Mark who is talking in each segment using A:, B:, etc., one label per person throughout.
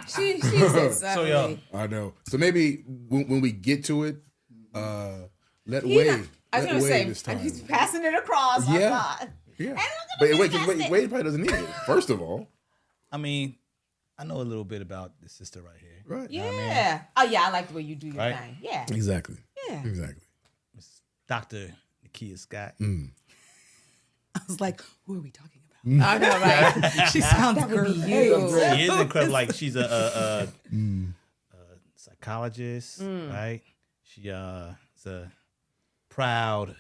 A: She said
B: So y'all,
C: I know. So maybe when we get to it, let
A: He
C: Wade.
A: not- I was
C: let
A: gonna
C: Wade
A: say,
C: this time.
A: he's passing it across.
C: Yeah.
A: I'm not.
C: Yeah.
A: And look
C: But
A: at
C: wait,
A: me
C: because Wade probably doesn't need it. First of all,
B: I mean, I know a little bit about the sister right here.
C: right?
A: Yeah.
B: know what I mean?
A: Oh yeah, I like the way you do your
B: Right?
A: thing. Yeah.
C: Exactly.
A: Yeah.
C: Exactly.
B: Dr. Nikia Scott.
D: I was like, who are we talking about?
A: I know, right?
D: She sounds
A: That would be
D: great.
A: you.
B: She is incredible. Like she's a psychologist, right? She is a proud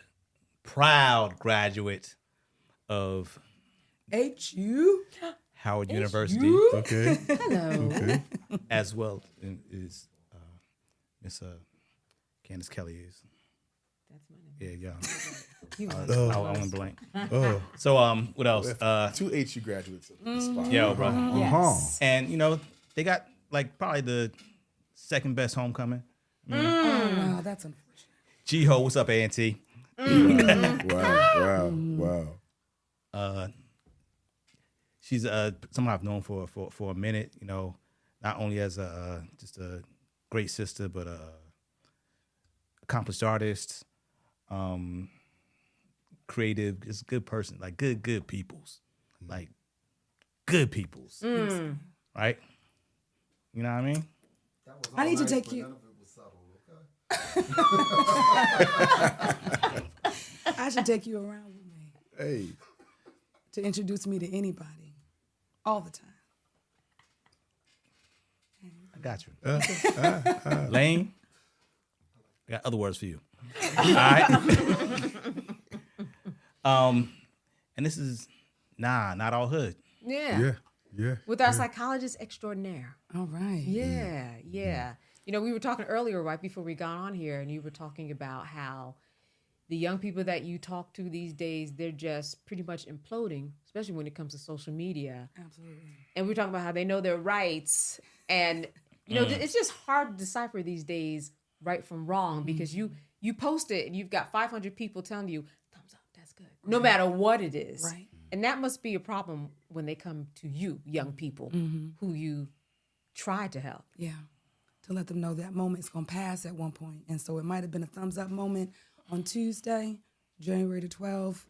B: graduate of
D: HU?
B: Howard University,
C: Okay.
A: Hello.
C: Okay.
B: as well as Miss Candace Kelley is.
A: That's my name.
B: Yeah,
A: You
B: yeah. I went blank.
C: Oh,
B: So what else?
C: two HU graduates at the spot.
B: Yo, bro.
A: Yes.
B: And they got like probably the second best homecoming.
D: Oh, wow, that's unfortunate.
B: G-Ho, what's up, A&T?
C: Wow.
B: She's someone I've known for a minute. Not only as just a great sister, but a accomplished artist, creative, just good person, like good peoples, like good peoples, right? You know what I mean?
D: I need to take you. I should take you around with me
C: Hey.
D: to introduce me to anybody all the time.
B: I got you. Layne, I got other words for you. All right. And this is not all hood.
A: Yeah.
C: Yeah.
A: With our psychologist extraordinaire.
D: All right.
A: Yeah. We were talking earlier, right before we got on here, and you were talking about how the young people that you talk to these days, they're just pretty much imploding, especially when it comes to social media.
D: Absolutely.
A: And we were talking about how they know their rights. And, it's just hard to decipher these days right from wrong because you post it and you've got 500 people telling you, thumbs up, that's good. No matter what it is.
D: Right.
A: And that must be a problem when they come to you, young people, who you try to help.
D: Yeah. To let them know that moment's going to pass at one point. And so it might have been a thumbs up moment on Tuesday, January the 12th,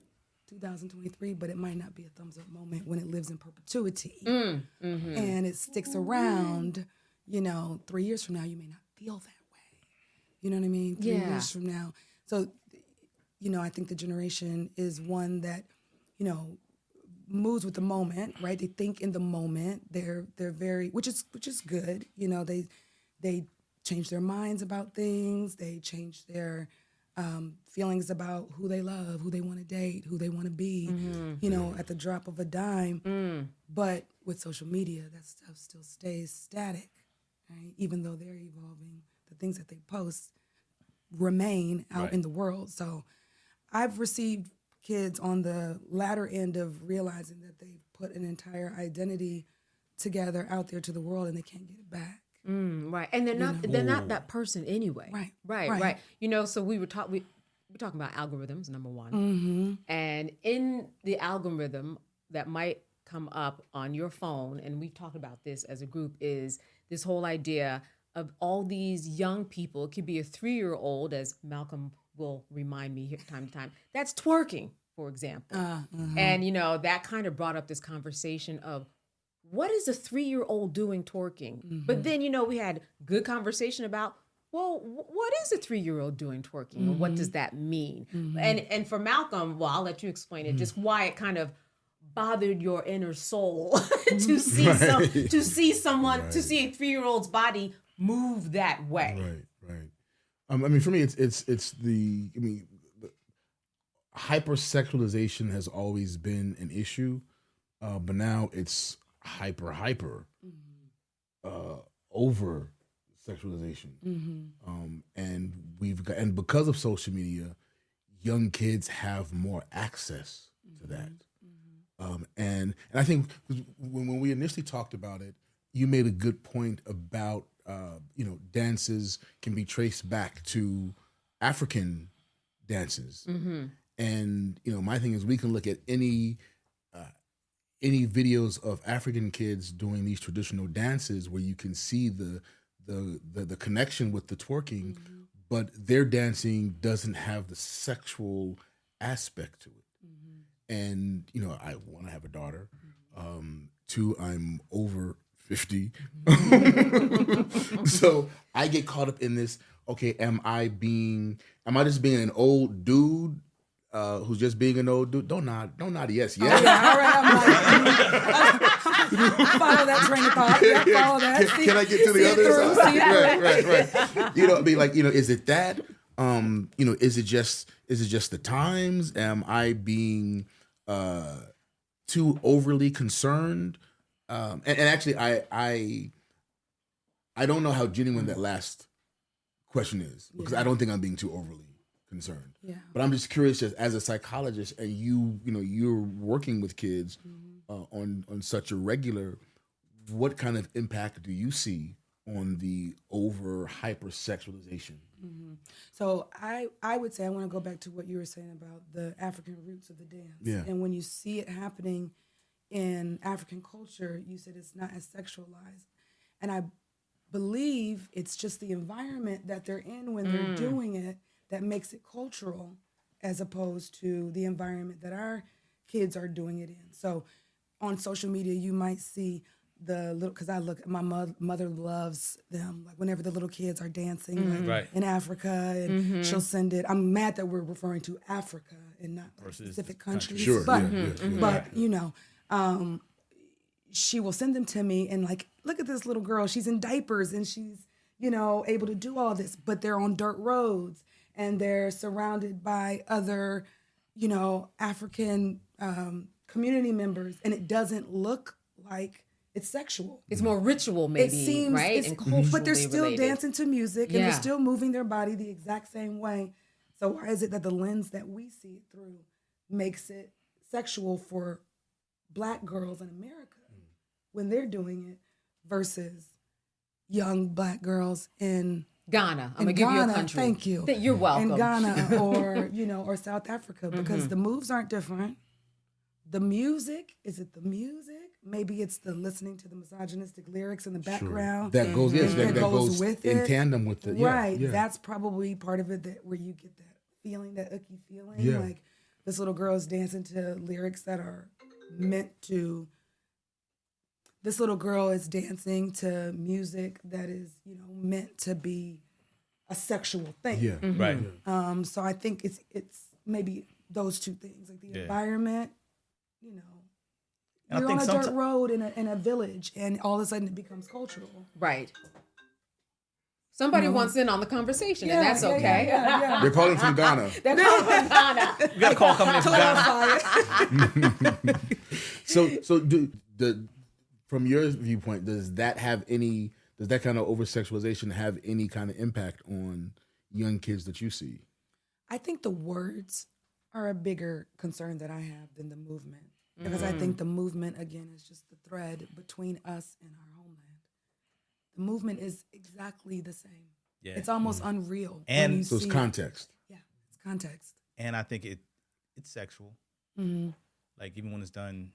D: 2023, but it might not be a thumbs up moment when it lives in perpetuity. And it sticks around, 3 years from now, you may not feel that way. You know what I mean? 3 years from now. So, I think the generation is one that, moves with the moment, right? They think in the moment. They're very, which is good. They change their minds about things. They change their feelings about who they love, who they want to date, who they want to be, at the drop of a dime. But with social media, that stuff still stays static, right? Even though they're evolving, the things that they post remain out in the world. So I've received kids on the latter end of realizing that they've put an entire identity together out there to the world and they can't get it back.
A: Right. And they're not that person anyway.
D: Right.
A: So we're talking about algorithms, number one. And in the algorithm that might come up on your phone, and we've talked about this as a group, is this whole idea of all these young people. It could be a 3-year-old, as Malcolm will remind me here time to time, that's twerking, for example. And, that kind of brought up this conversation of, what is a 3-year-old doing twerking? But then, we had good conversation about, well, what is a 3-year-old doing twerking? And what does that mean? And for Malcolm, well, I'll let you explain it, just why it kind of bothered your inner soul to see to see someone, to see a 3-year-old's body move that way.
C: Right. For me, it's the hypersexualization has always been an issue, but now it's hyper over sexualization, and because of social media, young kids have more access to that, and I think when we initially talked about it, you made a good point about dances can be traced back to African dances, and my thing is we can look at any any videos of African kids doing these traditional dances where you can see the connection with the twerking, but their dancing doesn't have the sexual aspect to it. And I want to have a daughter. 2, I'm over 50. So I get caught up in this. Okay, am I just being an old dude who's just being an old dude? Don't nod yes. Yeah.
D: Oh, yeah, all right. I'm like, follow that train of thought. Yeah, follow that.
C: Can I get to the other side? Right. Is it that? Is it just the times? Am I being too overly concerned? And actually, I don't know how genuine that last question is, because I don't think I'm being too overly concerned.
D: Yeah.
C: But I'm just curious, just as a psychologist, and you're working with kids on such a regular, what kind of impact do you see on the over hypersexualization?
D: So I would say, I want to go back to what you were saying about the African roots of the dance.
C: Yeah.
D: And when you see it happening in African culture, you said it's not as sexualized. And I believe it's just the environment that they're in when they're doing it that makes it cultural, as opposed to the environment that our kids are doing it in. So on social media, you might see the little, because my mother loves them. Like whenever the little kids are dancing, in Africa, and she'll send it. I'm mad that we're referring to Africa and not specific countries.
C: Sure,
D: but she will send them to me and like, look at this little girl. She's in diapers and she's, able to do all this, but they're on dirt roads and they're surrounded by other, African community members, and it doesn't look like it's sexual.
A: It's more ritual, maybe,
D: it seems,
A: right?
D: But they're still
A: related.
D: dancing to music, and they're still moving their body the exact same way. So why is it that the lens that we see it through makes it sexual for Black girls in America when they're doing it versus young Black girls in
A: Ghana? I'm gonna give you a country.
D: Thank you.
A: You're welcome.
D: In Ghana or or South Africa, because the moves aren't different. The music, is it the music? Maybe it's the listening to the misogynistic lyrics in the background.
C: That goes, that goes
D: with
C: in
D: it.
C: tandem with it.
D: Right. That's probably part of it, where you get that feeling, that icky feeling.
C: Yeah.
D: Like this little girl is dancing to lyrics that are meant to, this little girl is dancing to music that is, meant to be a sexual thing.
C: Yeah.
B: Right.
D: So I think it's maybe those two things, like the environment,
B: And
D: you're on a dirt road in a village, and all of a sudden it becomes cultural.
A: Right. Somebody wants in on the conversation, and that's okay.
D: Yeah.
C: They're calling from Ghana.
A: They're calling from Ghana.
B: We got a call coming in from Ghana.
C: So from your viewpoint, does that kind of over-sexualization have any kind of impact on young kids that you see?
D: I think the words are a bigger concern that I have than the movement. Because I think the movement, again, is just the thread between us and our homeland. The movement is exactly the same. Yeah. It's almost unreal.
B: And
C: so it's context.
D: Yeah, it's context.
B: And I think it's sexual. Mm-hmm. Like even when it's done,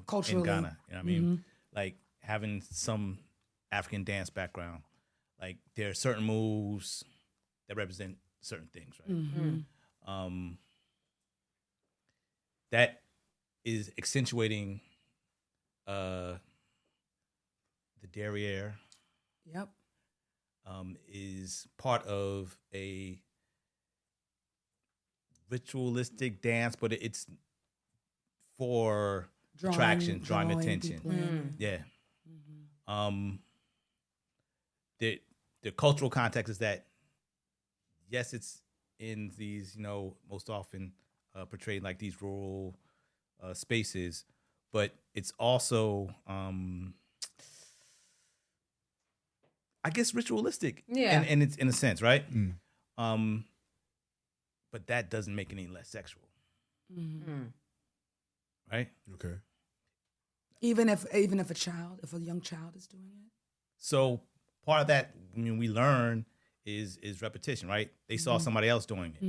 B: culturally in Ghana. You know what I mean? Like having some African dance background, like there are certain moves that represent certain things, right? That is accentuating the derriere.
D: Yep.
B: Is part of a ritualistic dance, but it's for attraction, drawing attention. Yeah. The cultural context is that, yes, it's in these, most often portrayed like these rural spaces, but it's also, I guess, ritualistic.
A: Yeah.
B: And it's in a sense, right? But that doesn't make it any less sexual. Right?
C: Okay.
D: Even if a young child is doing it.
B: So part of that, we learn is repetition, right? They saw somebody else doing it,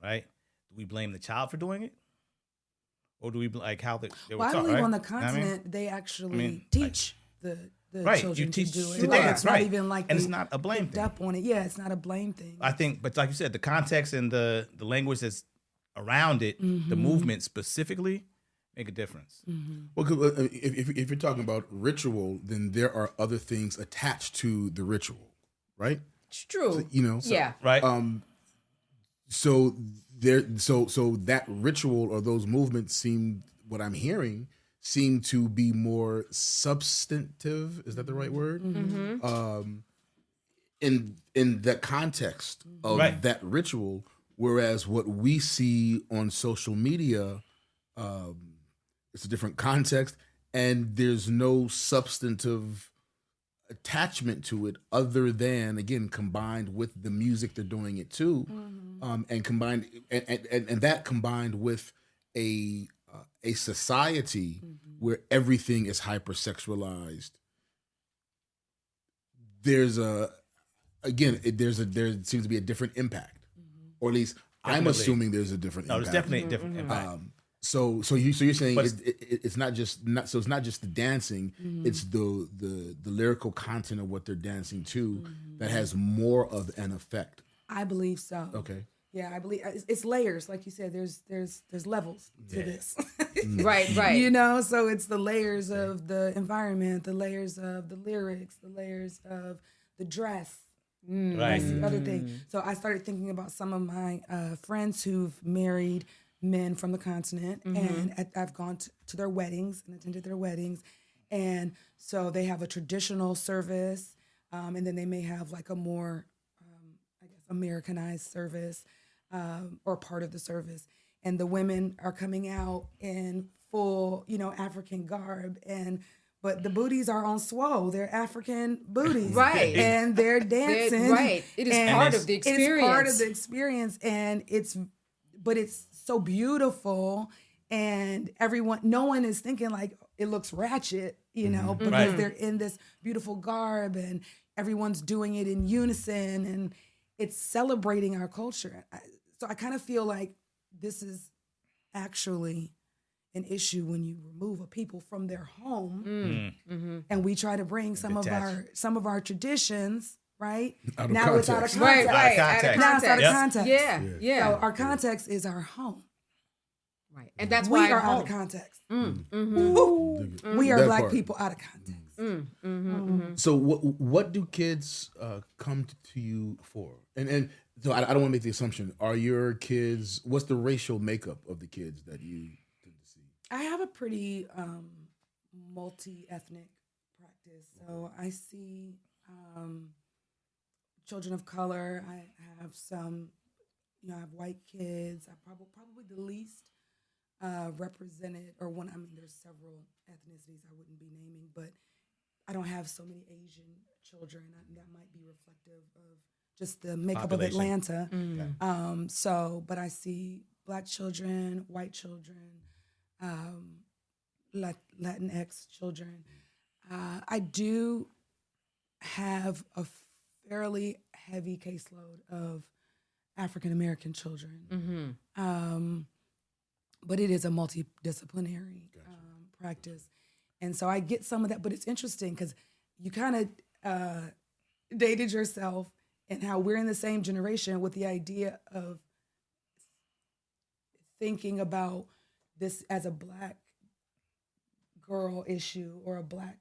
B: right? Do we blame the child for doing it? or do we like how they were
D: Well, I
B: taught?
D: believe
B: Right?
D: on the
B: You know what I
D: continent
B: mean?
D: they actually
B: like-
D: teach the
B: Right,
D: children
B: you teach
D: to do it.
B: to
D: Like,
B: dance,
D: it's not
B: right.
D: even like
B: And it's
D: they
B: not a blame
D: picked
B: thing.
D: up on it. Yeah, it's not a blame thing.
B: I think, but like you said, the context and the language that's around it, the movement specifically, make a difference.
C: Well, 'cause, if you're talking about ritual, then there are other things attached to the ritual, right?
A: It's true.
C: You know,
A: Yeah.
B: Right?
C: so that ritual or those movements seem, what I'm hearing, seem to be more substantive. Is that the right word? In the context of
B: Right.
C: that ritual, whereas what we see on social media, it's a different context, and there's no substantive attachment to it other than, again, combined with the music they're doing it to, and combined and that combined with a society where everything is hypersexualized. There seems to be a different impact, or at least I'm
B: Definitely.
C: assuming there's a different
B: No,
C: impact.
B: there's definitely a different impact.
C: So you're saying
B: But
C: it's not just the dancing, it's the lyrical content of what they're dancing to that has more of an effect.
D: I believe so.
C: Okay.
D: Yeah, I believe it's layers, like you said. There's levels to this.
A: Right, right.
D: You know, so it's the layers of the environment, the layers of the lyrics, the layers of the dress.
B: Right.
D: That's the other thing. So I started thinking about some of my friends who've married men from the continent, and I've gone to their weddings and attended their weddings, and so they have a traditional service, and then they may have like a more, I guess, Americanized service, or part of the service, and the women are coming out in full, African garb, but the booties are on swole. They're African booties.
A: Right.
D: And they're dancing.
A: Right. It is
D: and
A: part of the experience.
D: It's part of the experience. And it's so beautiful. And no one is thinking like it looks ratchet, because
B: Right.
D: they're in this beautiful garb and everyone's doing it in unison and it's celebrating our culture. So I kind of feel like this is actually an issue when you remove a people from their home and we try to bring some of our traditions, right?
C: Out of
D: now it's out of
C: context.
D: context.
A: Right.
B: Out of
A: Out of
B: context.
D: Now it's out of
A: context.
D: context.
A: Yeah.
D: So our context is our home.
A: Right. And that's
D: We
A: why
D: are
A: home.
D: out of context.
C: Mm-hmm.
D: We are
C: That
D: black
C: part.
D: people out of context.
C: So what do kids come to you for? And so I don't want to make the assumption. Are your kids? What's the racial makeup of the kids that you tend to see?
D: I have a pretty multi-ethnic practice. So I see children of color. I have some, I have white kids. I probably the least represented, or one. I mean, there's several ethnicities I wouldn't be naming, but I don't have so many Asian children. And that might be reflective of just the makeup
B: Population.
D: of Atlanta. But I see Black children, white children, Latinx children. I do have a fairly heavy caseload of African American children, but it is a multidisciplinary practice, and so I get some of that. But it's interesting because you kind of dated yourself, and how we're in the same generation with the idea of thinking about this as a Black girl issue or a Black,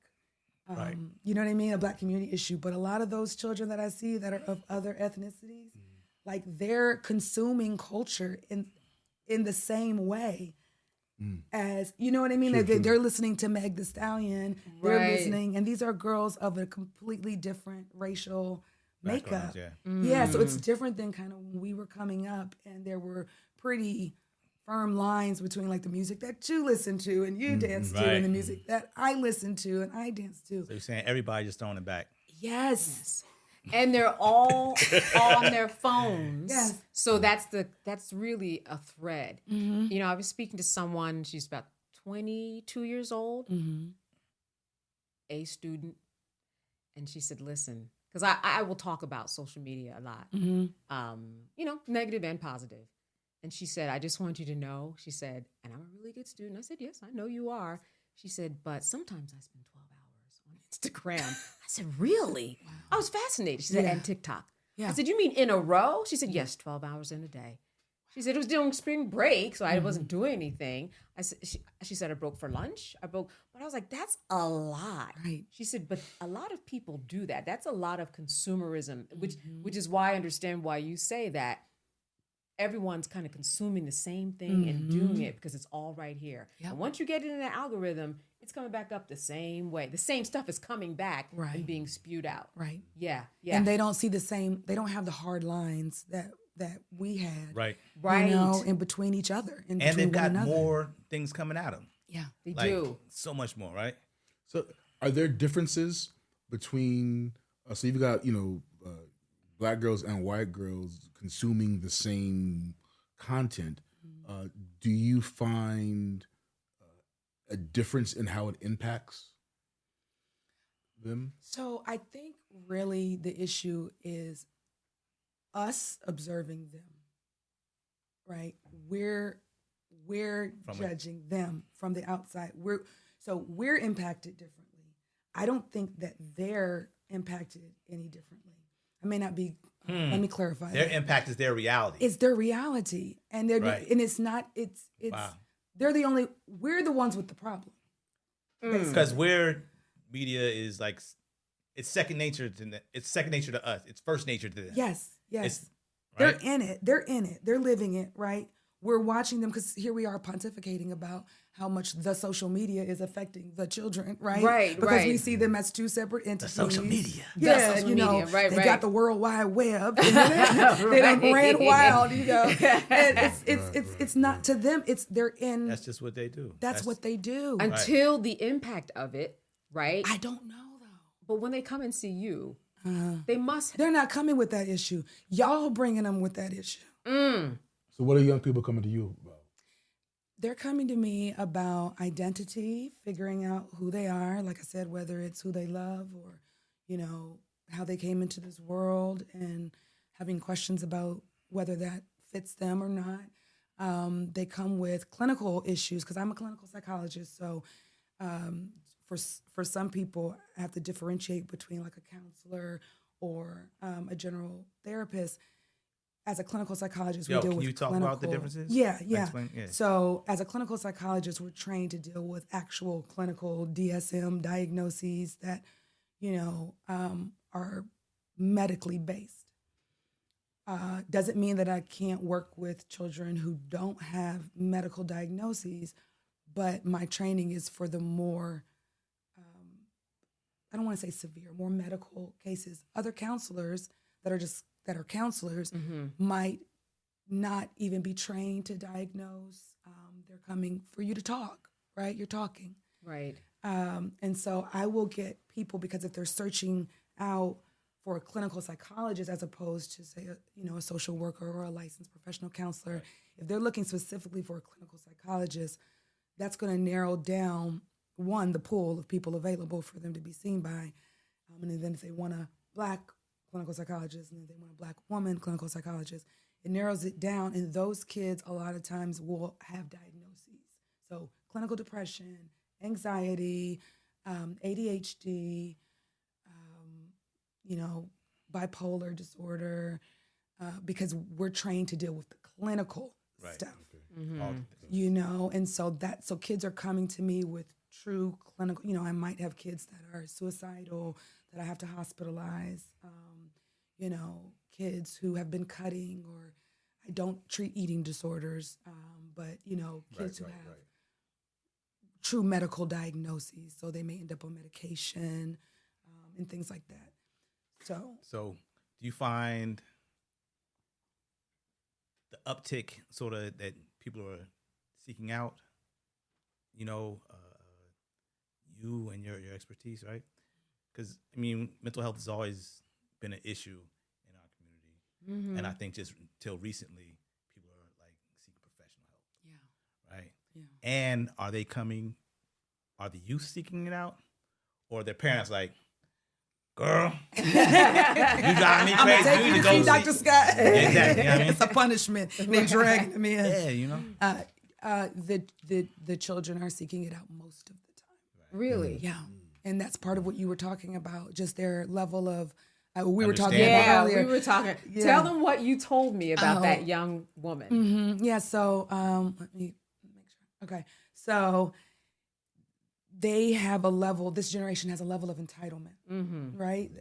B: Right.
D: you know what I mean, a Black community issue. But a lot of those children that I see that are of other ethnicities, like they're consuming culture in the same way as, you know what I mean? They're listening to Meg Thee Stallion, they're
A: Right.
D: listening, and these are girls of a completely different racial makeup.
B: Backgrounds,
D: Yeah, so it's different than kind of when we were coming up, and there were pretty firm lines between like the music that you listen to and you dance to,
B: Right.
D: and the music that I listen to and I dance to.
B: So you're saying everybody just throwing it back.
D: Yes.
A: And they're all on their phones.
D: Yes.
A: So that's really a thread. I was speaking to someone, she's about 22 years old, a student, and she said, listen, because I will talk about social media a lot, negative and positive. And she said, I just want you to know, she said, and I'm a really good student. I said, yes, I know you are. She said, but sometimes I spend 12 hours on Instagram. I said, really? Wow. I was fascinated. She said, and TikTok. Yeah. I said, you mean in a row? She said, yes, 12 hours in a day. She said it was during spring break, so I wasn't doing anything. I said, she said I broke for lunch. But I was like, that's a lot.
D: Right.
A: She said, but a lot of people do that. That's a lot of consumerism, which is why I understand why you say that everyone's kind of consuming the same thing and doing it because it's all right here. Yep. And once you get into the algorithm, it's coming back up the same way. The same stuff is coming back and being spewed out.
D: Right.
A: Yeah.
D: And they don't see the same. They don't have the hard lines that we had,
B: right,
D: you know, in between each other, and
B: they've got more things coming at them.
D: Yeah,
A: they do
B: so much more, right?
C: So, are there differences between? So you've got black girls and white girls consuming the same content. Do you find a difference in how it impacts them?
D: So I think really the issue is us observing them, right? We're judging them from the outside. We're impacted differently. I don't think that they're impacted any differently. I may not be. Let me clarify.
B: Their impact is their reality.
D: It's their reality, and and it's not. It's. Wow. We're the ones with the problem.
B: Because media is like, it's second nature to us. It's first nature to them.
D: Yes. Right? They're in it. They're living it, right? We're watching them because here we are pontificating about how much the social media is affecting the children, right?
A: Right,
D: because we see them as two separate entities.
B: The social media.
D: Yeah,
A: social media.
D: They got the World Wide Web. They done ran wild, And it's not to them. They're in.
B: That's just what they do.
D: That's what they do.
A: Until the impact of it, right?
D: I don't know, though.
A: But when they come and see you, they're
D: not coming with that issue. Y'all bringing them with that issue.
C: So what are young people coming to you about?
D: They're coming to me about identity, figuring out who they are. Like I said, whether it's who they love or, how they came into this world, and having questions about whether that fits them or not. They come with clinical issues because I'm a clinical psychologist. So for some people, I have to differentiate between like a counselor or a general therapist. As a clinical psychologist, we deal with
B: can you talk about the differences?
D: Yeah. So as a clinical psychologist, we're trained to deal with actual clinical DSM diagnoses that, are medically based. Doesn't mean that I can't work with children who don't have medical diagnoses, but my training is for the more, I don't want to say severe, more medical cases. Other counselors that are counselors might not even be trained to diagnose. They're coming for you to talk, right? You're talking.
A: Right.
D: And so I will get people, because if they're searching out for a clinical psychologist as opposed to, say, a social worker or a licensed professional counselor, if they're looking specifically for a clinical psychologist, that's going to narrow down, one, the pool of people available for them to be seen by. And then if they want a Black clinical psychologist, and then they want a Black woman clinical psychologist, it narrows it down. And those kids a lot of times will have diagnoses. So clinical depression, anxiety, ADHD, bipolar disorder, because we're trained to deal with the clinical stuff. And so kids are coming to me with true clinical, I might have kids that are suicidal that I have to hospitalize, kids who have been cutting, or I don't treat eating disorders, but, kids who have true medical diagnoses, so they may end up on medication and things like that.
B: So do you find the uptick sort of that people are seeking out, you and your expertise, right? Because, mental health has always been an issue in our community. And I think just until recently, people are like seeking professional help. Yeah. Right? Yeah. And are the youth seeking it out? Or their parents like, girl, you driving me crazy.
D: I'm
B: You need to
D: see
B: go
D: Dr. Scott.
B: Exactly. You know what I mean?
D: It's a punishment. They dragging him in.
B: Yeah, you know.
D: The children are seeking it out most of the time.
A: Really?
D: Yeah, and that's part of what you were talking about. Just their level of. We were talking about
A: Yeah,
D: earlier.
A: we were talking.
D: Yeah.
A: Tell them what you told me about that young woman.
D: Mm-hmm. Yeah. So let me make sure. Okay. So they have a level. This generation has a level of entitlement, right?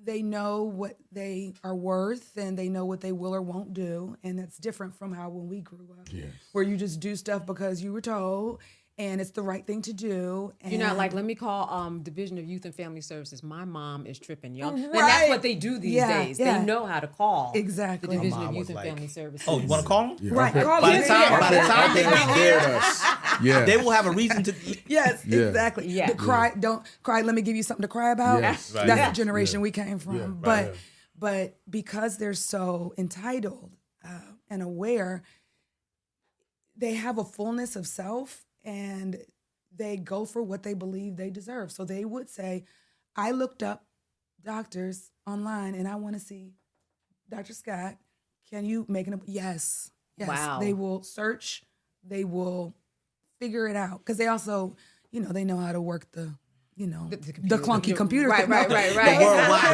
D: They know what they are worth, and they know what they will or won't do, and that's different from how when we grew up, where you just do stuff because you were told, and it's the right thing to do. And
A: You're not like, let me call Division of Youth and Family Services. My mom is tripping, y'all. And that's what they do these days. They know how to call the Division of Youth and Family Services.
B: Oh, you want to call them?
C: Yeah,
D: Right.
C: okay.
D: Call
B: By
D: them.
B: the time they
C: They scared us. Yeah.
B: they will have a reason to.
D: Yes,
C: Yeah.
D: exactly.
A: Yeah.
D: The cry, don't cry. Let me give you something to cry about.
C: Yes.
B: Right.
D: That's
B: Yeah.
D: the generation we came from.
C: Yeah.
D: But but because they're so entitled and aware, they have a fullness of self, and they go for what they believe they deserve. So they would say, I looked up doctors online and I want to see Dr. Scott. Can you make an appointment? Yes.
A: Wow.
D: They will search. They will figure it out. Because they also, they know how to work the clunky computer.
A: Right.
B: The World Wide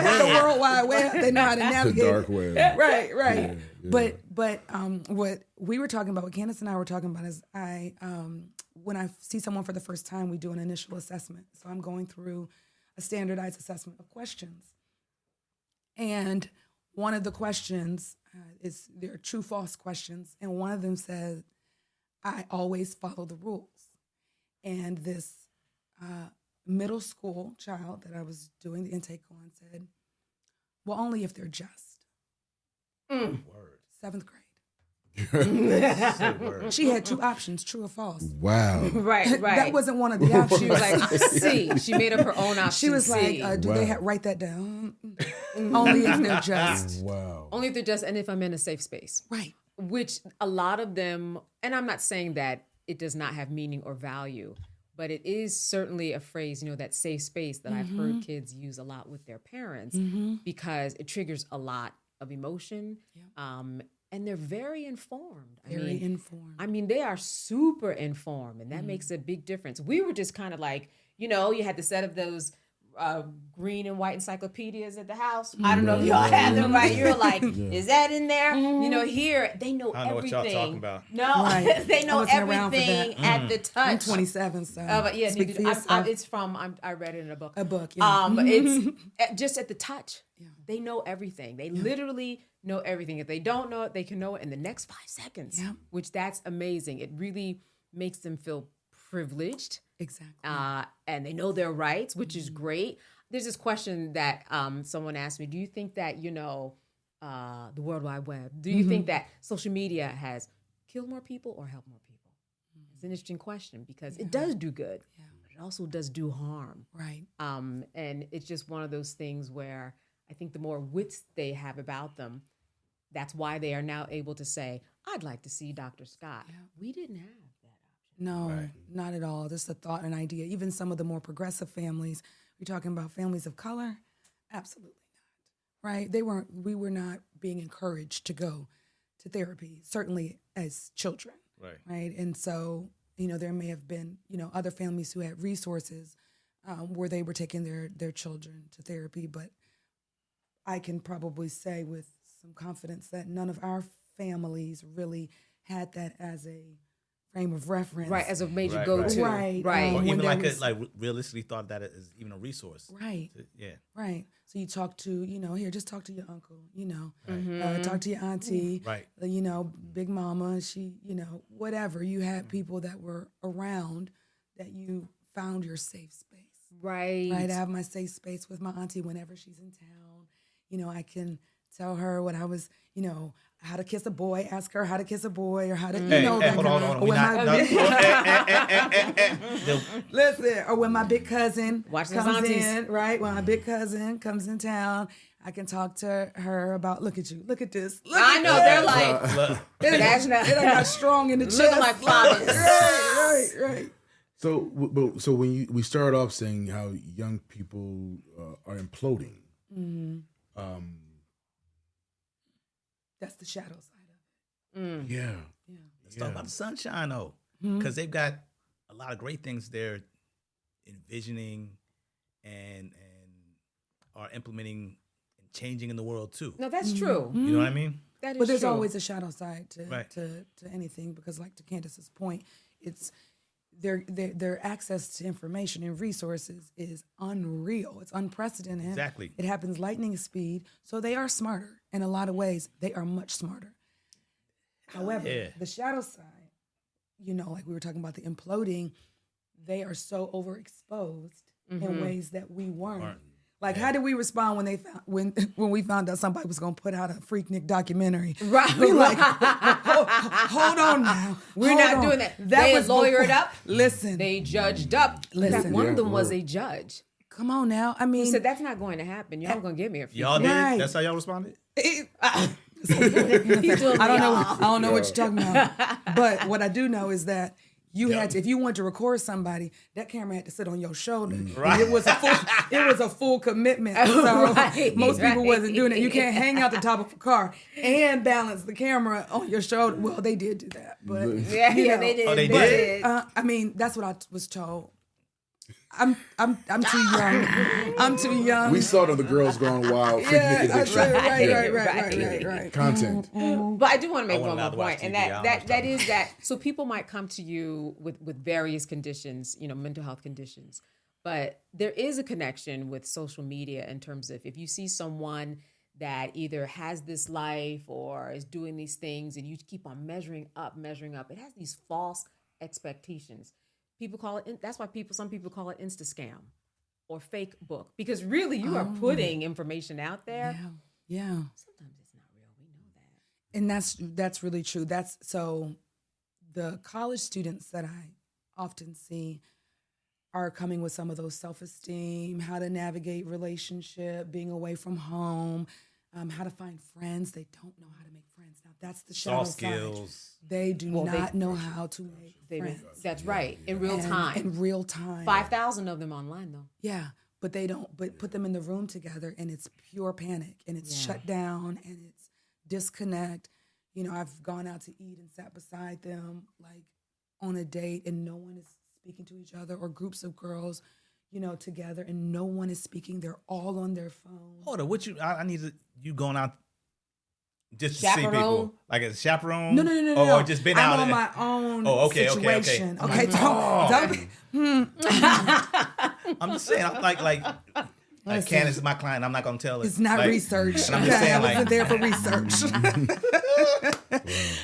B: Web.
D: The World Wide Web. They know how to
C: The
D: navigate.
C: dark web.
D: Right.
C: Yeah.
D: But what we were talking about, what Candace and I were talking about is when I see someone for the first time, we do an initial assessment. So I'm going through a standardized assessment of questions. And one of the questions is, they're true-false questions. And one of them says, I always follow the rules. And this middle school child that I was doing the intake on said, well, only if they're just.
B: Word.
D: 7th grade.
B: Word.
D: She had 2 options, true or false.
C: Wow.
A: Right.
D: That wasn't one of the options.
A: She was like, C. She made up her own option.
D: She was
A: C.
D: like, do
C: Wow.
D: they write that down? Only if they're just.
C: Wow.
A: Only if they're just, and if I'm in a safe space.
D: Right.
A: Which a lot of them, and I'm not saying that it does not have meaning or value, but it is certainly a phrase, that safe space that I've heard kids use a lot with their parents because it triggers a lot of emotion. And they're very informed.
D: Very informed.
A: I mean, they are super informed, and that makes a big difference. We were just kind of like, you had to set up those green and white encyclopedias at the house. I don't know if y'all had them, right? You're like, is that in there? Here, they know everything.
B: I don't know what y'all talking about.
A: No,
D: Right.
A: they know
D: I wasn't around for
A: everything
D: that.
A: at the touch.
D: I'm 27, so
A: But yeah,
D: speak for yourself.
A: it's from, I read it in a book.
D: A book, yeah.
A: It's just at the touch. They know everything. They literally know everything. If they don't know it, they can know it in the next 5 seconds, which that's amazing. It really makes them feel privileged.
D: Exactly.
A: And they know their rights, which is great. There's this question that someone asked me, do you think that, the World Wide Web, do you think that social media has killed more people or helped more people? It's an interesting question because it does do good, but it also does do harm.
D: Right.
A: And it's just one of those things where I think the more wits they have about them, that's why they are now able to say, I'd like to see Dr. Scott. Yeah. We didn't have that option.
D: No, not at all. Just a thought and idea. Even some of the more progressive families, we're talking about families of color, absolutely not. Right? We were not being encouraged to go to therapy, certainly as children. Right? And so, there may have been, other families who had resources where they were taking their children to therapy, but I can probably say with some confidence that none of our families really had that as a frame of reference.
A: Right, as a major go-to.
D: Right.
B: Or
D: When
B: even
D: there
B: realistically thought that as even a resource.
D: Right.
B: Yeah.
D: Right. So you talk to, here, just talk to your uncle, talk to your auntie,
B: Right.
D: Big mama, she, whatever. You had people that were around that you found your safe space.
A: Right.
D: Right. I have my safe space with my auntie whenever she's in town. I can tell her what I was, how to kiss a boy, ask her how to kiss a boy or how to,
B: hold on.
D: Listen, or when my big cousin
A: Watch those
D: comes
A: aunties.
D: in, right? When my big cousin comes in town, I can talk to her about, look at you, look at this.
A: I know, they're like,
D: It ain't got strong in the chest.
A: Looking like fathers.
D: Right.
C: So when we started off saying how young people are imploding,
D: that's the shadow side of it.
C: Yeah.
B: Let's talk about the sunshine though, because they've got a lot of great things they're envisioning and are implementing and changing in the world too.
A: No, that's true.
B: You know what I mean?
A: That is
D: But there's
A: true.
D: always a shadow side to
B: Right.
D: anything, because like to Candace's point, it's their access to information and resources is unreal. It's unprecedented.
B: Exactly.
D: It happens lightning speed. So they are smarter in a lot of ways. They are much smarter. However, the shadow side, like we were talking about the imploding, they are so overexposed in ways that we weren't. Like, how did we respond when we found out somebody was going to put out a Freaknik documentary?
A: Right.
D: We like, hold on now.
A: We're not doing that. They
D: was
A: lawyered
D: before.
A: up.
D: Listen.
A: They judged up. In fact, one of them was a judge.
D: Come on now. I mean.
A: Who said that's not going to happen. Y'all going to give me a free.
B: Y'all did?
D: Right.
B: That's how y'all responded?
A: He's doing
D: I don't know what you're talking about. But what I do know is that you had to, if you wanted to record somebody, that camera had to sit on your shoulder.
B: Right.
D: And it was a full commitment. So most people wasn't doing it. You can't hang out the top of a car and balance the camera on your shoulder. Well, they did do that, but
A: they did.
B: Oh, they did?
D: I mean, that's what I was told. I'm too young. I'm too young.
C: We saw the girls going wild.
D: Yeah,
C: Right. Content.
A: But I do want to make
B: I
A: one
B: wanna
A: more
B: watch
A: point, and
B: TV. I don't know what
A: that
B: you're
A: is that. So people might come to you with various conditions, mental health conditions, but there is a connection with social media in terms of if you see someone that either has this life or is doing these things, and you keep on measuring up, it has these false expectations. People call it. That's why some people call it Insta scam or fake book, because really you are putting information out there.
D: Yeah.
A: Sometimes it's not real. We know that.
D: And that's really true. So the college students that I often see are coming with some of those self-esteem, how to navigate relationship, being away from home, how to find friends. They don't know how to make friends. Now that's the shadow
B: Soft
D: side.
B: skills.
D: They do not know how to make friends.
A: That's right. In real time.
D: In real time.
A: 5,000 of them online though.
D: Yeah, but they don't. But put them in the room together, and it's pure panic, and it's shut down, and it's disconnect. I've gone out to eat and sat beside them, like on a date, and no one is speaking to each other, or groups of girls, together, and no one is speaking. They're all on their phone.
B: Hold on, I need you going out just to
A: Chaperone?
B: see people, like as a chaperone?
D: No.
B: Or just been out.
D: I'm on my own
B: okay.
D: situation.
B: Okay. I'm just saying, like Candace is my client. I'm not gonna tell her.
D: It's not research.
B: And I'm just saying,
D: I wasn't there for research.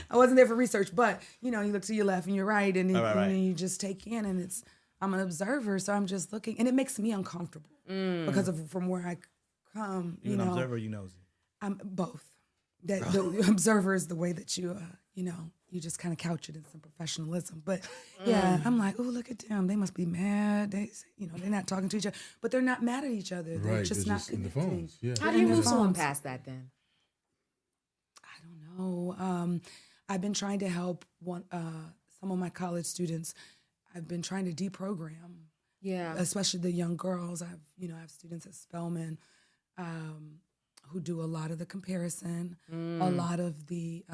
D: I wasn't there for research, but you look to your left and your right, and then you just take in, and I'm an observer, so I'm just looking, and it makes me uncomfortable because from where I come.
B: You an observer, you nosy?
D: I'm both. That the observer is the way that you you just kind of couch it in some professionalism. But yeah, I'm like, oh, look at them. They must be mad. They're not talking to each other, but they're not mad at each other. They're just not
C: in the phones. Yeah.
A: How do you move someone past that then?
D: I don't know. I've been trying to help some of my college students. I've been trying to deprogram.
A: Yeah.
D: Especially the young girls. I have students at Spelman who do a lot of the comparison, a lot of the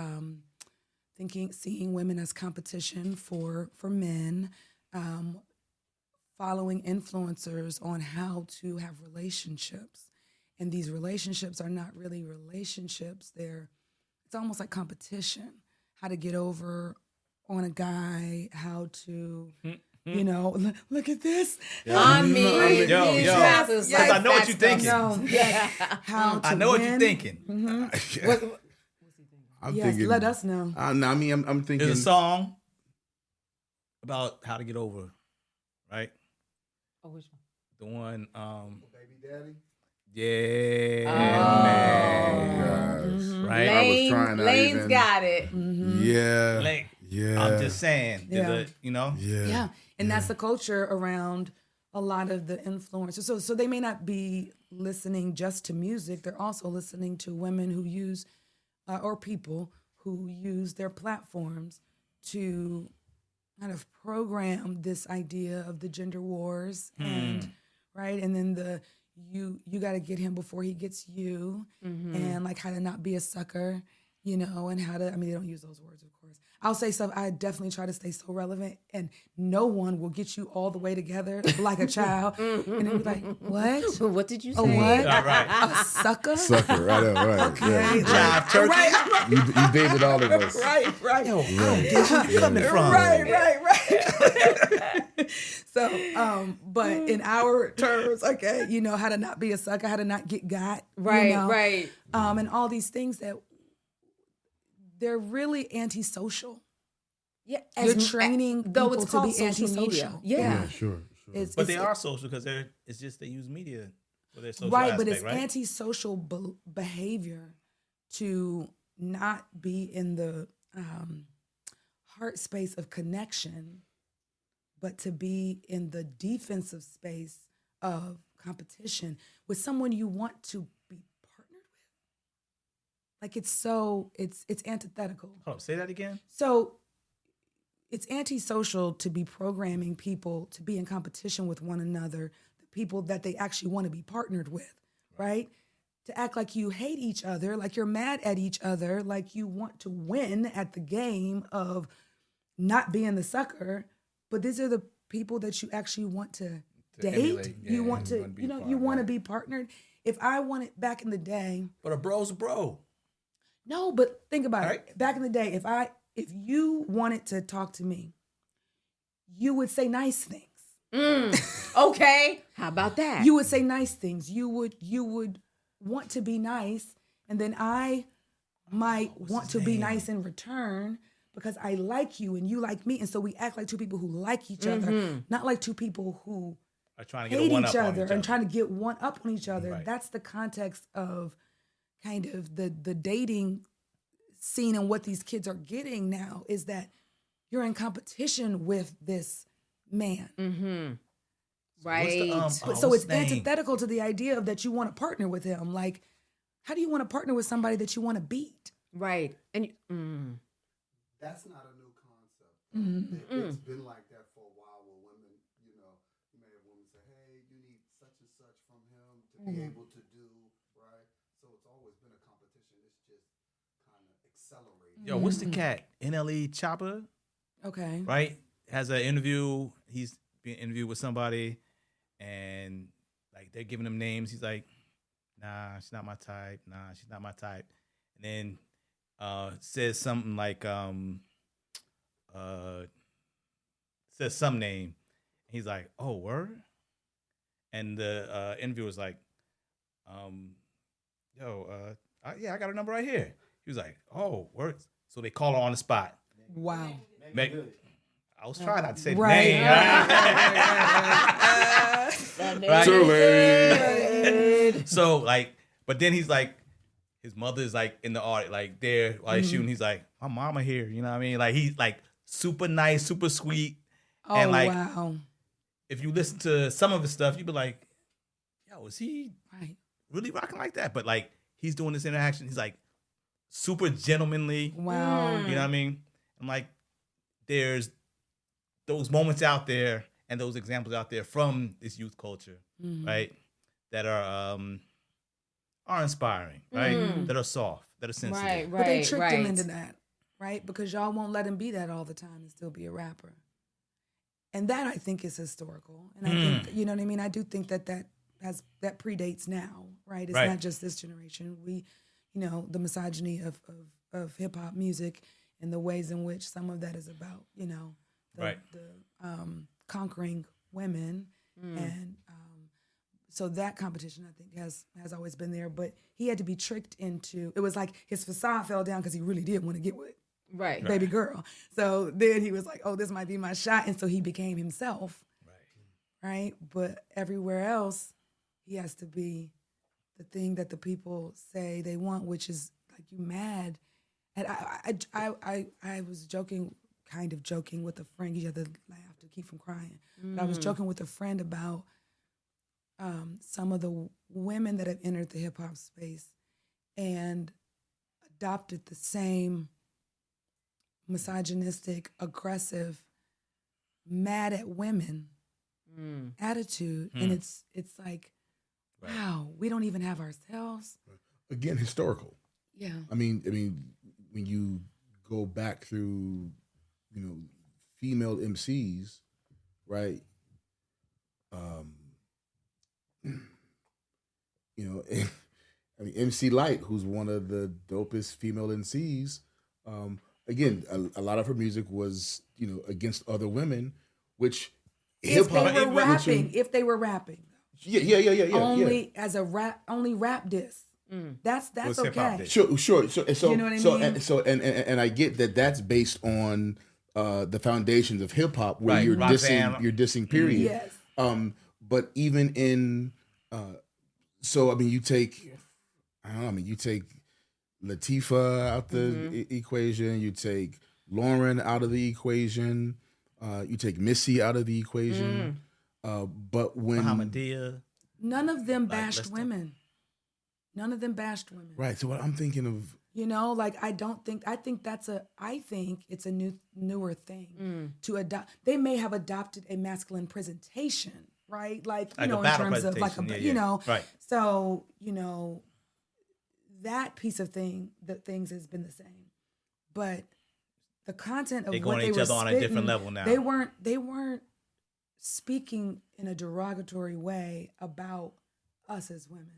D: seeing women as competition for men, following influencers on how to have relationships. And these relationships are not really relationships. It's almost like competition, how to get over on a guy, how to... look at this.
A: I mean,
B: yo. I know what you're thinking.
D: I
B: know what you're thinking.
C: I'm thinking.
D: Let us know.
C: I'm thinking.
B: There's a song about how to get over, right?
A: Oh, which one?
B: The one.
C: Baby Daddy.
B: Yeah,
C: man.
B: Right.
C: I was trying to
A: Layne's got it.
C: Yeah.
B: Layne.
C: Yeah.
B: I'm just saying.
D: Yeah.
C: Yeah.
D: And that's the culture around a lot of the influencers. So they may not be listening just to music. They're also listening to women who use, or people who use their platforms to kind of programmed this idea of the gender wars and right, and then the you got to get him before he gets you, and like how to not be a sucker, you know, and how to, I mean, they don't use those words, of course. I'll say stuff, I definitely try to stay so relevant, and no one will get you all the way together like a child. And they'll be like, what?
A: What did you say?
D: A what?
B: Right.
D: A sucker?
C: Sucker, right.
D: Okay.
C: Yeah.
B: Jive turkey.
D: Right.
C: You dated all of us.
D: Right.
B: Yo, you coming from?
D: Right. So, but in our terms, okay, you know, how to not be a sucker, how to not get got.
A: Right,
D: you know?
A: right.
D: And all these things that they're really antisocial.
A: Yeah,
D: You're training
A: though
D: people
A: it's
D: to
A: called
D: be
A: social
D: antisocial.
A: media.
C: Yeah, sure.
B: But they are social because it's just they use media for their social
D: right,
B: aspect,
D: but it's
B: right?
D: antisocial behavior to not be in the heart space of connection, but to be in the defensive space of competition with someone you want to be partnered with. Like it's antithetical.
B: Oh, say that again.
D: So it's antisocial to be programming people to be in competition with one another, the people that they actually want to be partnered with, right? To act like you hate each other, like you're mad at each other, like you want to win at the game of not being the sucker, but these are the people that you actually want to date.
C: emulate,
D: You want to,
C: be
D: you know,
C: part,
D: you want to
C: right.
D: be partnered. If I wanted back in the day,
B: But a bro's a bro.
D: no, but think about it.
B: Right.
D: Back in the day, if you wanted to talk to me, you would say nice things.
A: Okay, how about that?
D: You would say nice things. You would want to be nice, and then I might want to be nice in return because I like you and you like me, and so we act like two people who like each other, not like two people who
B: Are trying to get
D: hate
B: a one
D: each
B: up
D: other
B: on each
D: and trying to get one up on each other.
B: Right.
D: That's the context of kind of the dating scene, and what these kids are getting now is that you're in competition with this man.
A: right.
D: So it's antithetical to the idea of that you want to partner with him. Like, how do you want to partner with somebody that you want to beat?
A: Right. And
E: That's not a new concept. It's been like that for a while where women, you know, you may have women say, hey, you need such and such from him to be able to do, right? So it's always been a competition. It's just kind of accelerated.
B: Yo, what's the cat? NLE Chopper,
D: Okay.
B: right? Has an interview. He's being interviewed with somebody, and like they're giving him names. He's like, nah, she's not my type. Nah, she's not my type. And then says something like says some name. He's like, oh, word? And the interviewer's like, yeah, I got her number right here. He was like, oh, word. So they call her on the spot.
D: Wow.
B: I was trying not to say the
D: Right.
B: name.
A: Right.
C: Too late.
B: So like, but then he's like, his mother's like in the art, like there while he's shooting. He's like, my mama here. You know what I mean? Like he's like super nice, super sweet.
D: Oh,
B: And like,
D: wow.
B: if you listen to some of his stuff, you'd be like, yo, is he
D: Right.
B: really rocking like that? But like, he's doing this interaction. He's like super gentlemanly.
D: Wow.
B: You know what I mean? I'm like, there's those moments out there and those examples out there from this youth culture, right? That are inspiring, right? That are soft, that are sensitive.
A: Right,
D: But they
A: right,
D: tricked
A: right.
D: him into that, right? Because y'all won't let him be that all the time and still be a rapper. And that I think is historical. And I think, you know what I mean? I do think that predates now, right? It's
B: Right.
D: not just this generation. We, you know, the misogyny of hip hop music and the ways in which some of that is about, you know, the conquering women. And so that competition, I think, has always been there. But he had to be tricked into, it was like his facade fell down because he really did want to get with
A: Right.
D: baby girl. So then he was like, oh, this might be my shot. And so he became himself. Right. But everywhere else, he has to be the thing that the people say they want, which is like, you mad. And I was kind of joking with a friend. You have to laugh to keep from crying. But I was joking with a friend about some of the women that have entered the hip hop space and adopted the same misogynistic, aggressive mad at women attitude, and it's like, wow, we don't even have ourselves.
C: Again, historical.
D: Yeah.
C: I mean, when you go back through, female MCs, right? MC Light, who's one of the dopest female MCs. Again, a lot of her music was, against other women, which
D: if they were rapping,
C: yeah.
D: Only as a rap, only rap diss. That's okay.
C: Sure. So
D: you know what I mean?
C: And I get that that's based on the foundations of hip hop, where you're dissing. Period.
D: Yes.
C: But even in, you take Latifah out the equation. You take Lauren out of the equation. You take Missy out of the equation. But when
B: Muhammadiyah,
D: none of them bashed women. None of them bashed women.
C: Right. So what I'm thinking of,
D: I think it's a newer thing to adopt. They may have adopted a masculine presentation, right? In terms of
B: right.
D: So, that piece of things has been the same. But the content of
B: they
D: what
B: going
D: they
B: each
D: were
B: other
D: spitting,
B: on a different level now.
D: They weren't speaking in a derogatory way about us as women.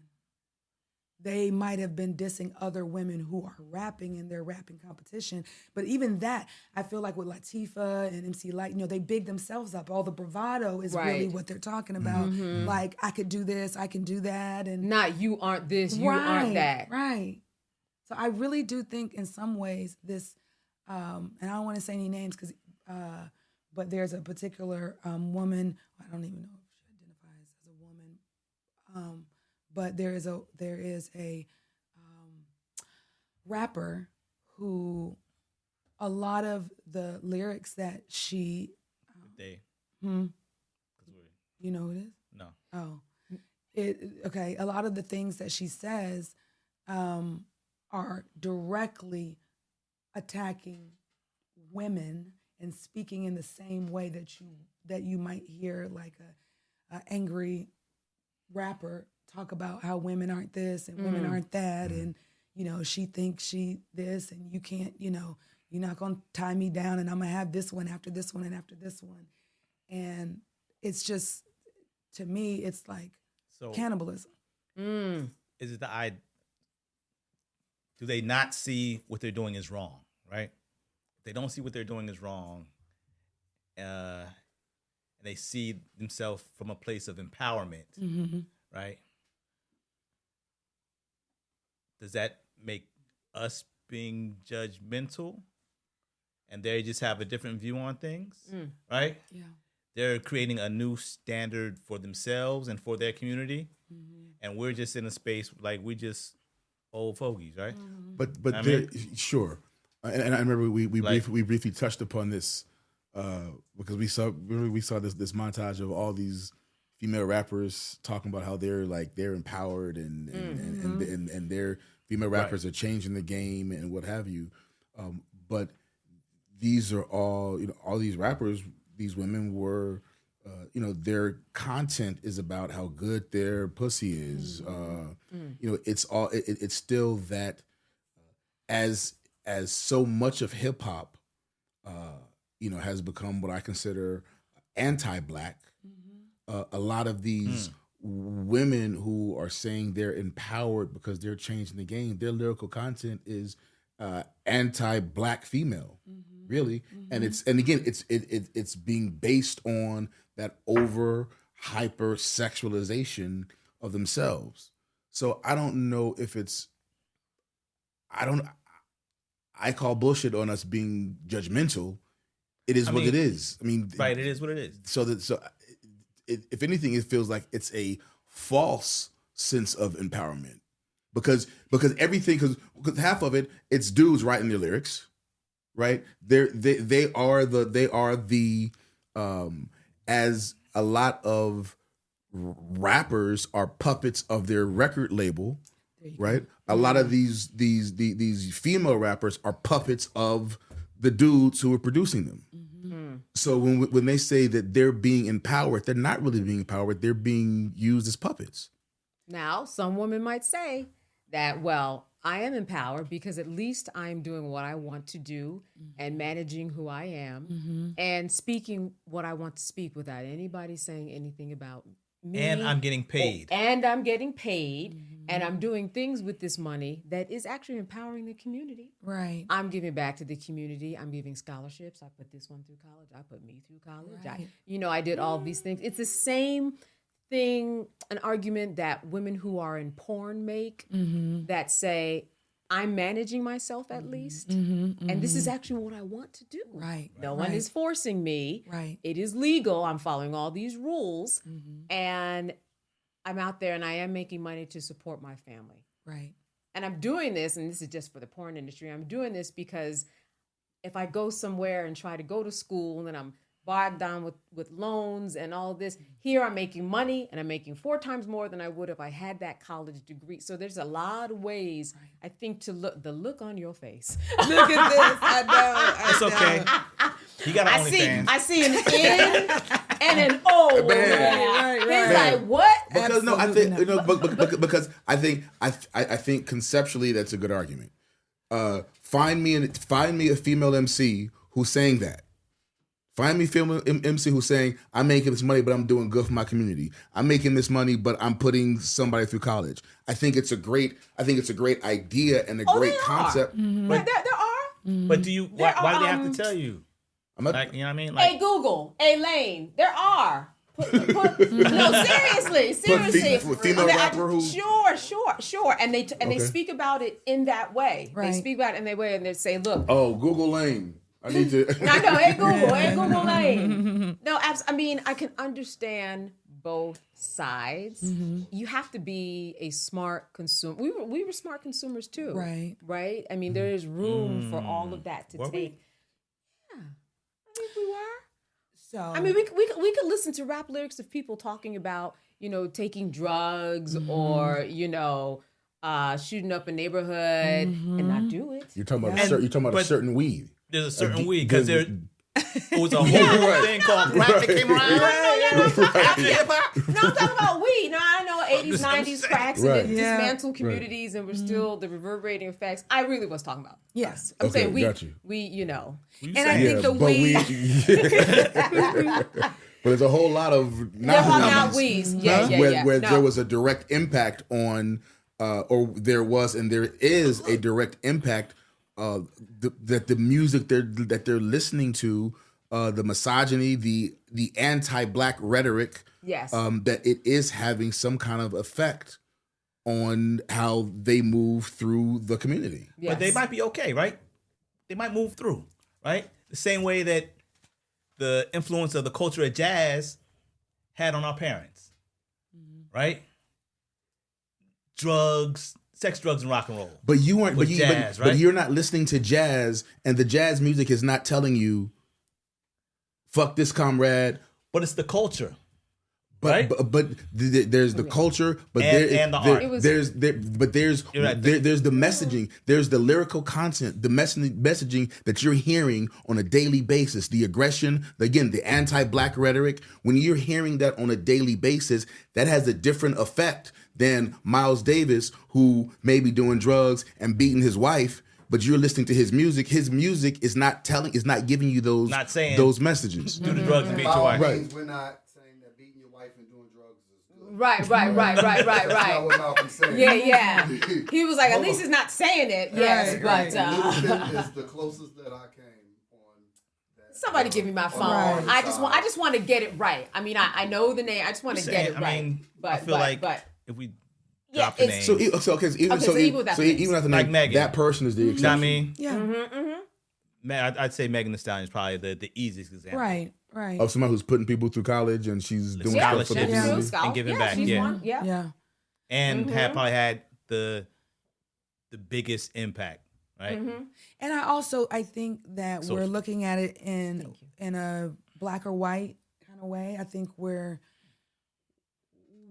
D: They might have been dissing other women who are rapping in their rapping competition. But even that, I feel like with Latifah and MC Light, they big themselves up. All the bravado is really what they're talking about. Like, I could do this, I can do that. And
A: not you aren't this, you aren't that.
D: Right. So I really do think in some ways this, and I don't want to say any names, but there's a particular woman, I don't even know if she identifies as a woman, but there is a rapper who a lot of the lyrics that she you know who it is?
B: No.
D: Oh. A lot of the things that she says are directly attacking women and speaking in the same way that you might hear like a angry rapper talk about how women aren't this and women aren't that, and she thinks she this, and you can't, you're not gonna tie me down, and I'm gonna have this one after this one and after this one, and it's just, to me, it's like cannibalism.
B: Is it do they not see what they're doing is wrong, right? If they don't see what they're doing is wrong, and they see themselves from a place of empowerment, right? Does that make us being judgmental, and they just have a different view on things, right?
D: Yeah.
B: They're creating a new standard for themselves and for their community, and we're just in a space like we just old fogies, right?
C: But sure, and I remember we briefly touched upon this because we saw this montage of all these female rappers talking about how they're empowered and their female rappers are changing the game and what have you. But these are all these rappers, these women were, their content is about how good their pussy is. It's still that as so much of hip hop, has become what I consider anti-black. A lot of these women who are saying they're empowered because they're changing the game, their lyrical content is anti-black female, really, and it's being based on that over hyper sexualization of themselves. So I don't know if I call bullshit on us being judgmental. It is what it is. I mean,
B: right? It is what it is.
C: If anything, it feels like it's a false sense of empowerment because everything, because half of it's dudes writing their lyrics, right? They are the as a lot of rappers are puppets of their record label, right? A lot of these female rappers are puppets of the dudes who are producing them. So when they say that they're being empowered, they're not really being empowered. They're being used as puppets.
A: Now, some women might say that, well, I am empowered because at least I'm doing what I want to do and managing who I am and speaking what I want to speak without anybody saying anything about me.
B: And I'm getting paid.
A: And I'm getting paid. And I'm doing things with this money that is actually empowering the community.
D: Right.
A: I'm giving back to the community. I'm giving scholarships. I put this one through college. I put me through college.
D: Right.
A: I did all these things. It's the same thing, an argument that women who are in porn make that say, I'm managing myself at least. And this is actually what I want to do.
D: Right.
A: No one is forcing me.
D: Right.
A: It is legal. I'm following all these rules. And I'm out there and I am making money to support my family.
D: Right.
A: And I'm doing this, and this is just for the porn industry. I'm doing this because if I go somewhere and try to go to school and I'm bogged down with loans and all this, here I'm making money and I'm making 4 times more than I would if I had that college degree. So there's a lot of ways, I think, to the look on your face.
D: Look at this. I know.
B: It's okay. You got an OnlyFans.
A: I see an N and an O.
D: Right.
A: He's like, what?
C: Because no, I think because I think conceptually that's a good argument. Find me a female MC who's saying that. Find me a female MC who's saying, I'm making this money, but I'm doing good for my community. I'm making this money, but I'm putting somebody through college. I think it's a great idea and a great concept.
A: But there are.
B: But do you? Why do they have to tell you? You know what I mean?
A: Hey Google, hey Layne, there are. No, seriously.
C: Female rapper who.
A: Sure. And they speak about it in that way.
D: Right.
A: They speak about it in that way, and they say, look.
C: Oh, Google Layne. I need to.
A: I know. Hey Google Layne. No, I mean, I can understand both sides. You have to be a smart consumer. We were smart consumers too. Right. I mean, there is room for all of that to take. Yeah, I think we were.
D: So
A: I mean, we could listen to rap lyrics of people talking about, taking drugs or, shooting up a neighborhood and not do it.
C: You're talking about a certain weed.
B: There's a certain weed because there was a whole thing called crack that came around.
A: No, I'm talking about weed. No, I know 80s, 90s cracks and it dismantled communities and we're still the reverberating effects. I really was talking about.
D: Yes.
A: I'm saying we,
C: got you.
A: And
D: I think the weed.
C: But there's a whole lot of
A: not weeds.
C: Where there was a direct impact on, or there was and there is a direct impact that the music that they're listening to, the misogyny, the anti-black rhetoric, that it is having some kind of effect on how they move through the community.
B: Yes. But they might be okay, right? They might move through, right? The same way that the influence of the culture of jazz had on our parents, right? Sex, drugs, and rock and roll.
C: But you weren't.
B: Jazz, right?
C: But you're not listening to jazz, and the jazz music is not telling you, "Fuck this, comrade."
B: But it's the culture.
C: But
B: right?
C: but there's the culture, but
B: and the art.
C: There's the messaging, there's the lyrical content, the messaging that you're hearing on a daily basis, the aggression, the anti-black rhetoric. When you're hearing that on a daily basis, that has a different effect than Miles Davis, who may be doing drugs and beating his wife. But you're listening to his music. His music is not giving you those messages.
B: Do the drugs and beat your wife.
E: Right. We're not saying that beating your wife and doing drugs is good.
A: Right.
E: That's not what Malcolm said.
A: Yeah. He was like, at least he's not saying it. Yes, but
E: Little Bit is the closest that I came on.
A: Somebody give me my phone. Right. I just want to get it right. I mean, I know the name. I just want to get it right.
B: I mean, I feel like if we
A: Yeah,
B: drop the name.
C: So even after
B: like
C: Megan, that person is the exception.
B: You know what I mean?
D: Yeah.
B: I'd say Megan Thee Stallion is probably the easiest example.
D: Right.
C: Of somebody who's putting people through college and she's doing stuff for the
B: scholarships
C: community.
B: and giving back.
A: She's
B: Yeah.
A: one. Yeah.
B: And probably had the biggest impact, right?
D: And I think that we're looking at it in a black or white kind of way. I think we're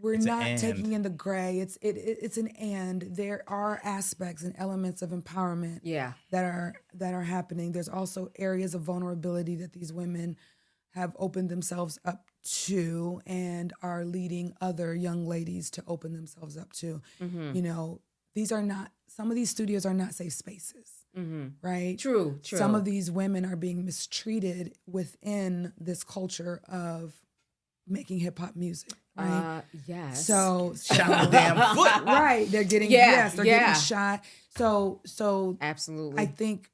D: not taking in the gray. It's an and. There are aspects and elements of empowerment that are happening. There's also areas of vulnerability that these women have opened themselves up to and are leading other young ladies to open themselves up to. You know, some of these studios are not safe spaces, right?
A: True.
D: Some of these women are being mistreated within this culture of making hip hop music, right?
A: Yes.
D: So
B: Shot the damn foot.
D: right, they're getting they're getting shot. So
A: absolutely.
D: I think,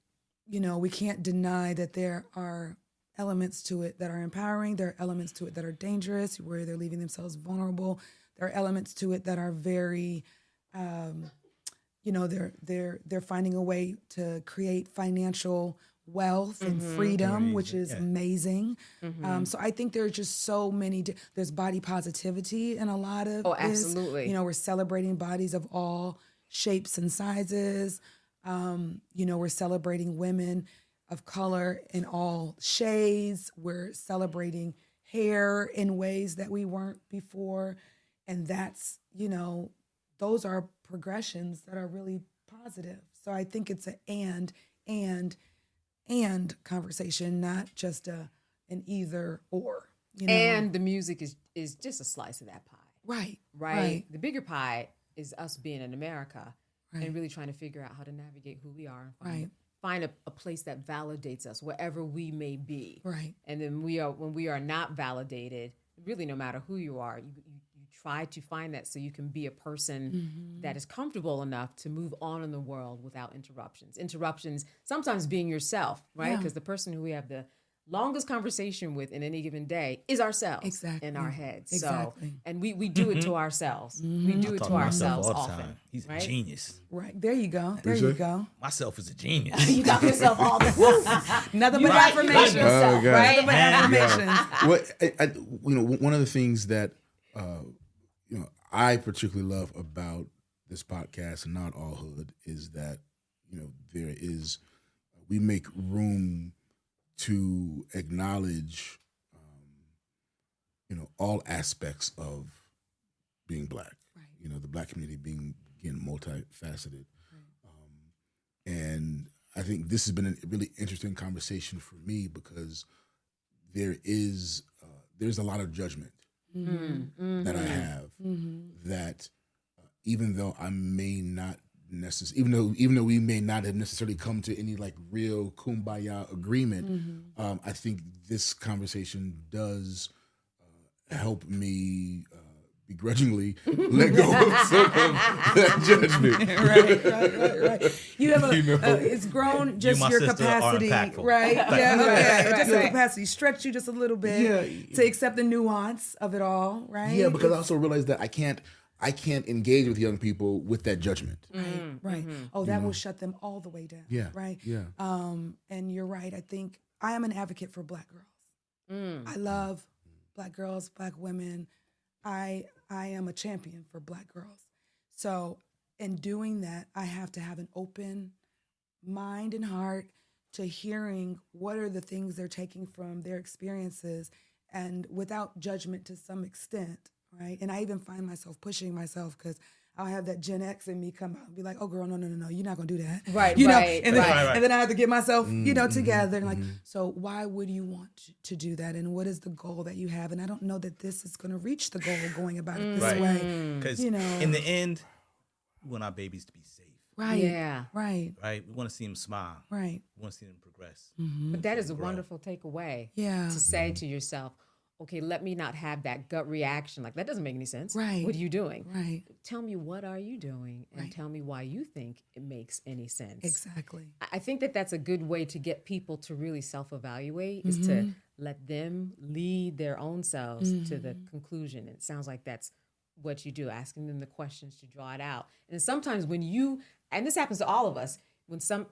D: you know, we can't deny that there are elements to it that are empowering. There are elements to it that are dangerous, where they're leaving themselves vulnerable. There are elements to it that are very, you know, they're finding a way to create financial wealth and freedom, which is amazing. So I think there's just so many. There's body positivity in a lot of this.
A: Absolutely.
D: You know, we're celebrating bodies of all shapes and sizes. You know, we're celebrating women of color in all shades. We're celebrating hair in ways that we weren't before. And that's, you know, those are progressions that are really positive. So I think it's an and conversation, not just an either or. You know?
A: And the music is just a slice of that pie.
D: Right.
A: The bigger pie is us being in America and really trying to figure out how to navigate who we are and find a place that validates us wherever we may be.
D: Right.
A: And then when we are not validated, really no matter who you are, you try to find that so you can be a person that is comfortable enough to move on in the world without interruptions. Interruptions sometimes being yourself, right? Because the person who we have the longest conversation with in any given day is ourselves in our heads.
D: Exactly.
A: So, and we do it to ourselves. We do it to ourselves
B: all the
A: often.
B: time. He's
A: right?
B: a genius.
D: Right. There you go. There you go.
B: Myself is a genius.
A: You talk yourself all the time.
D: Nothing but affirmations.
A: Yourself,
D: right? Nothing but affirmations.
C: Well, you know, one of the things that you know I particularly love about this podcast and Not All Hood is that, you know, we make room to acknowledge, you know, all aspects of being Black. Right. You know, the Black community being, again, multifaceted. Right. And I think this has been a really interesting conversation for me because there's a lot of judgment that I have that even though I may not necessarily, even though we may not have necessarily come to any like real kumbaya agreement, I think this conversation does help me begrudgingly let go of some of that judgment. Right. You have it's grown just your capacity, right? Just your capacity stretch you just a little bit to accept the nuance of it all, right? Yeah, because I also realize that I can't engage with young people with that judgment. Right. Oh, that will shut them all the way down. Yeah. Right. Yeah. And you're right. I think I am an advocate for Black girls. I love Black girls, Black women. I am a champion for Black girls. So in doing that, I have to have an open mind and heart to hearing what are the things they're taking from their experiences and without judgment to some extent, right? And I even find myself pushing myself because I'll have that Gen X in me come out and be like, oh, girl, no, you're not going to do that. Right, you know? And then I have to get myself, you know, together. And like, so why would you want to do that? And what is the goal that you have? And I don't know that this is going to reach the goal of going about it this way.
B: Because in the end, we want our babies to be safe.
D: Right. Yeah. Right.
B: Right. We want to see them smile.
D: Right.
B: We want to see them progress.
A: But that is a wonderful takeaway. Yeah. To say to yourself, okay, let me not have that gut reaction. Like, that doesn't make any sense. Right. What are you doing? Right. Tell me, what are you doing? And tell me why you think it makes any sense. Exactly. I think that that's a good way to get people to really self-evaluate is to let them lead their own selves to the conclusion. It sounds like that's what you do, asking them the questions to draw it out. And sometimes when and this happens to all of us,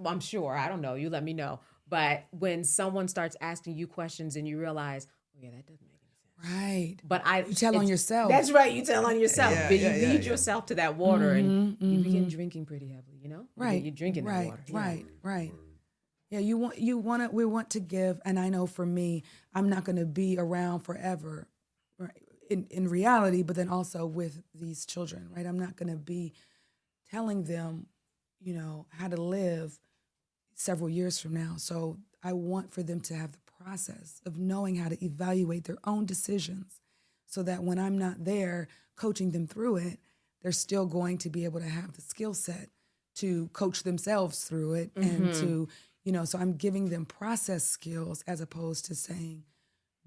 A: I'm sure, I don't know, you let me know, but when someone starts asking you questions and you realize, oh yeah, that doesn't make any sense. Right. But you tell on yourself. That's right, you tell on yourself. But you lead yourself to that water and you begin drinking pretty heavily, you know? Right. You're drinking that water. Right. Yeah, we want to give, and I know for me, I'm not going to be around forever, right? In reality, but then also with these children, right? I'm not going to be telling them, you know, how to live several years from now. So I want for them to have the
D: process of knowing how to evaluate their own decisions so that when I'm not there coaching them through it, they're still going to be able to have the skill set to coach themselves through it and to, so I'm giving them process skills as opposed to saying,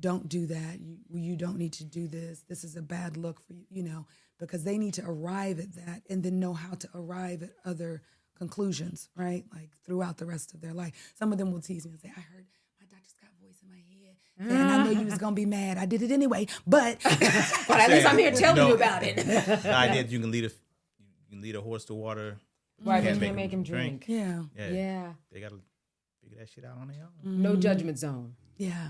D: don't do that. You don't need to do this. This is a bad look for you, because they need to arrive at that and then know how to arrive at other conclusions, right? Like throughout the rest of their life. Some of them will tease me and say, I heard my doctor's got a voice in my head and I know you was going to be mad. I did it anyway, but
A: but at least I'm here telling you about it.
B: The idea that you can lead a horse to water.
A: Right, but you can't make him drink.
D: Yeah.
B: They got to figure that shit out on their own.
A: No judgment zone.
D: Yeah.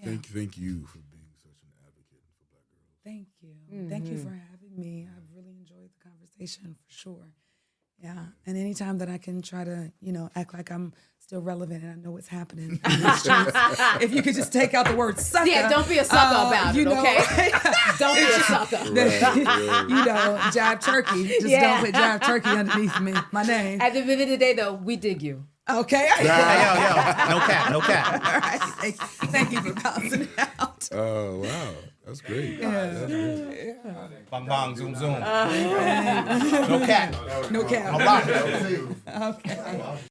C: Thank you for being such an advocate for Black girls.
D: Thank you. Thank you for having me. I've really enjoyed the conversation for sure. Yeah. And anytime that I can try to, act like I'm still relevant and I know what's happening. If you could just take out the word sucker.
A: Yeah, don't be a sucker about it, okay? Don't be a sucker.
D: Jive turkey. Just don't put jive turkey underneath me, my name.
A: At the end of the day, though, we dig you.
D: Okay.
B: Yo. No cap.
D: All right. Thank you for bouncing it out.
C: Oh, wow. That's great. That's great.
B: Bang, bang, zoom, zoom. No cap.
D: No cap.
B: I'm locked.
D: Okay.